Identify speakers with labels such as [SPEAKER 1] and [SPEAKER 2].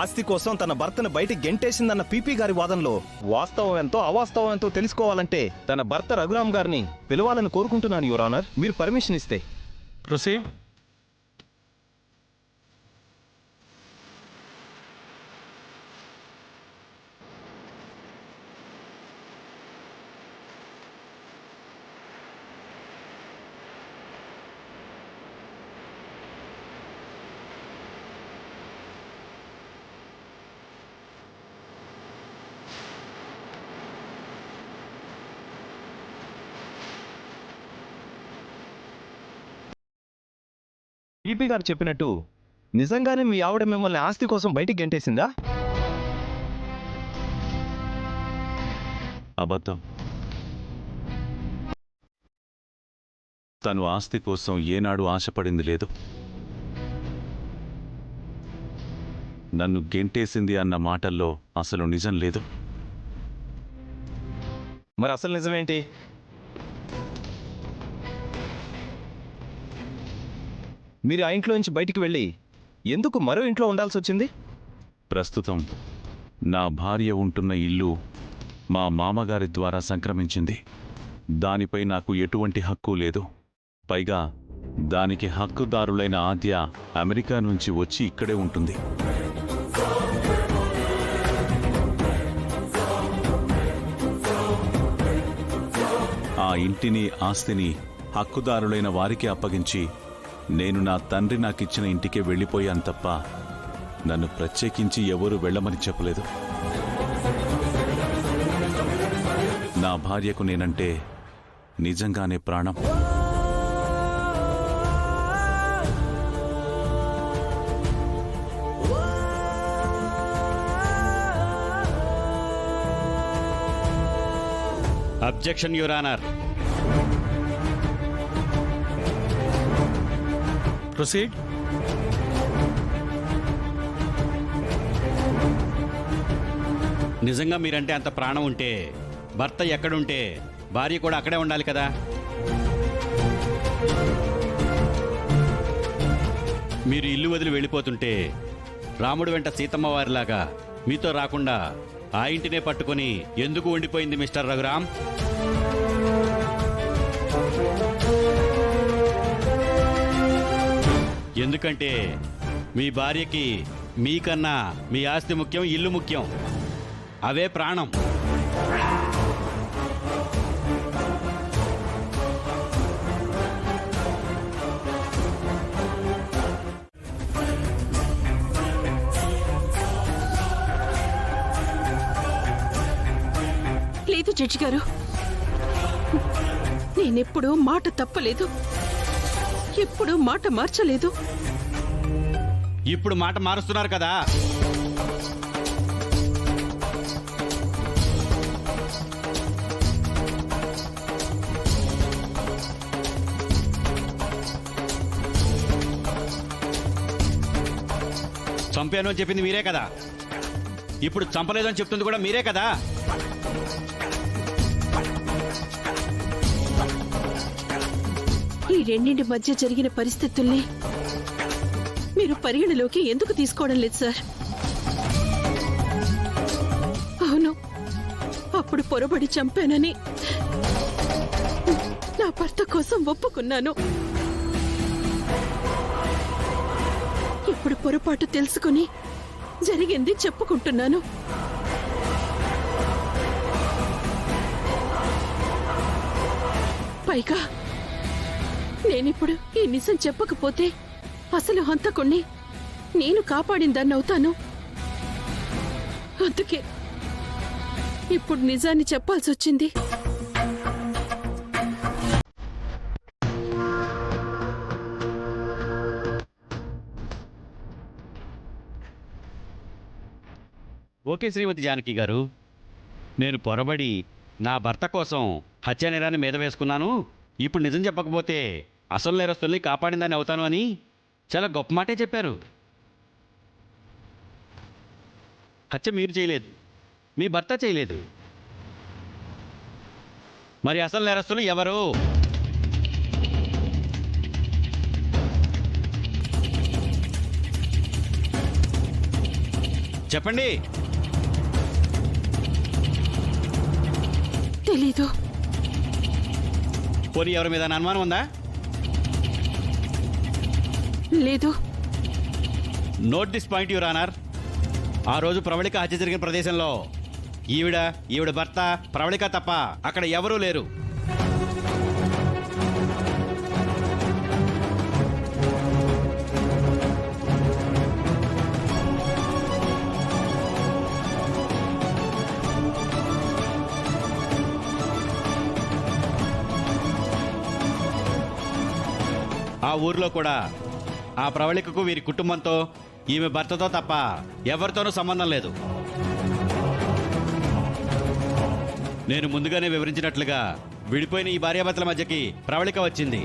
[SPEAKER 1] ఆస్తి కోసం తన భర్తను బయటికి గెంటేసిందన్న పీపీ గారి వాదనలో వాస్తవం ఎంతో అవాస్తవం ఎంతో తెలుసుకోవాలంటే తన భర్త రఘురామ్ గారిని పిలవాలని కోరుకుంటున్నాను యువర్ ఆనర్, మీరు పర్మిషన్ ఇస్తే.
[SPEAKER 2] ప్రొసీడ్.
[SPEAKER 1] పీపీ గారు చెప్పినట్టు నిజంగానే మీ ఆవిడ మిమ్మల్ని ఆస్తి కోసం బయటికి గెంటేసిందా?
[SPEAKER 3] అబద్ధం. తను ఆస్తి కోసం ఏనాడు ఆశపడింది లేదు. నన్ను గెంటేసింది అన్న మాటల్లో అసలు నిజం లేదు.
[SPEAKER 1] మరి అసలు నిజమేంటి? మీరు ఆ ఇంట్లో నుంచి బయటికి వెళ్ళి ఎందుకు మరో ఇంట్లో ఉండాల్సి వచ్చింది?
[SPEAKER 3] ప్రస్తుతం నా భార్య ఉంటున్న ఇల్లు మా మామగారి ద్వారా సంక్రమించింది. దానిపై నాకు ఎటువంటి హక్కు లేదు. పైగా దానికి హక్కుదారులైన ఆద్య అమెరికా నుంచి వచ్చి ఇక్కడే ఉంటుంది. ఆ ఇంటిని, ఆస్తిని హక్కుదారులైన వారికి అప్పగించి నేను నా తండ్రి నాకిచ్చిన ఇంటికే వెళ్ళిపోయాను తప్ప నన్ను ప్రత్యేకించి ఎవరూ వెళ్ళమని చెప్పలేదు. నా భార్యకు నేనంటే నిజంగానే ప్రాణం.
[SPEAKER 4] Objection your honour.
[SPEAKER 2] ప్రొసీడ్.
[SPEAKER 4] నిజంగా మీరంటే అంత ప్రాణం ఉంటే భర్త ఎక్కడుంటే భార్య కూడా అక్కడే ఉండాలి కదా. మీరు ఇల్లు వదిలి వెళ్ళిపోతుంటే రాముడు వెంట సీతమ్మ వారిలాగా మీతో రాకుండా ఆ ఇంటినే పట్టుకొని ఎందుకు ఉండిపోయింది మిస్టర్ రఘురామ్? ఎందుకంటే మీ భార్యకి మీకన్నా మీ ఆస్తి ముఖ్యం, ఇల్లు ముఖ్యం. అవే ప్రాణం.
[SPEAKER 5] లేదు జడ్జి గారు, నేనెప్పుడూ మాట తప్పలేదు, ఎప్పుడూ మాట మార్చలేదు.
[SPEAKER 4] ఇప్పుడు మాట మారుస్తున్నారు కదా. చంపాను అని చెప్పింది మీరే కదా, ఇప్పుడు చంపలేదు అని చెప్తుంది కూడా మీరే కదా.
[SPEAKER 5] ఈ రెండింటి మధ్య జరిగిన పరిస్థితుల్ని మీరు పరిగణలోకి ఎందుకు తీసుకోవడం లేదు సార్? అవును, అప్పుడు పొరబడి చంపానని నా భర్త కోసం ఒప్పుకున్నాను. ఇప్పుడు పొరపాటు తెలుసుకుని జరిగింది చెప్పుకుంటున్నాను. పైగా నేనిప్పుడు ఈ నిజం చెప్పకపోతే అసలు హంతకుణ్ణి నేను కాపాడిందాన్నవుతాను. అందుకే ఇప్పుడు నిజాన్ని చెప్పాల్సి వచ్చింది.
[SPEAKER 4] ఓకే శ్రీమతి జానకి గారు, నేను పొరబడి నా భర్త కోసం హత్యా నేరాన్ని మీద వేసుకున్నాను. ఇప్పుడు నిజం చెప్పకపోతే అసలు నేరస్తుల్ని కాపాడిందని అవుతాను అని చాలా గొప్ప మాటే చెప్పారు. హత్య మీరు చేయలేదు, మీ భర్త చేయలేదు. మరి అసలు నేరస్తులు ఎవరు? చెప్పండి.
[SPEAKER 5] తెలీదు.
[SPEAKER 4] పోనీ ఎవరి మీద అనుమానం ఉందా?
[SPEAKER 5] లేదు.
[SPEAKER 4] Note this point your honour. ఆ రోజు ప్రవళిక హత్య జరిగిన ప్రదేశంలో ఈవిడ భర్త ప్రవళిక తప్ప అక్కడ ఎవరూ లేరు. ఆ ఊర్లో కూడా ఆ ప్రవళికకు వీరి కుటుంబంతో ఈమె భర్తతో తప్ప ఎవరితోనూ సంబంధం లేదు. నేను ముందుగానే వివరించినట్లుగా విడిపోయిన ఈ భార్యాభర్తల మధ్యకి ప్రవళిక వచ్చింది.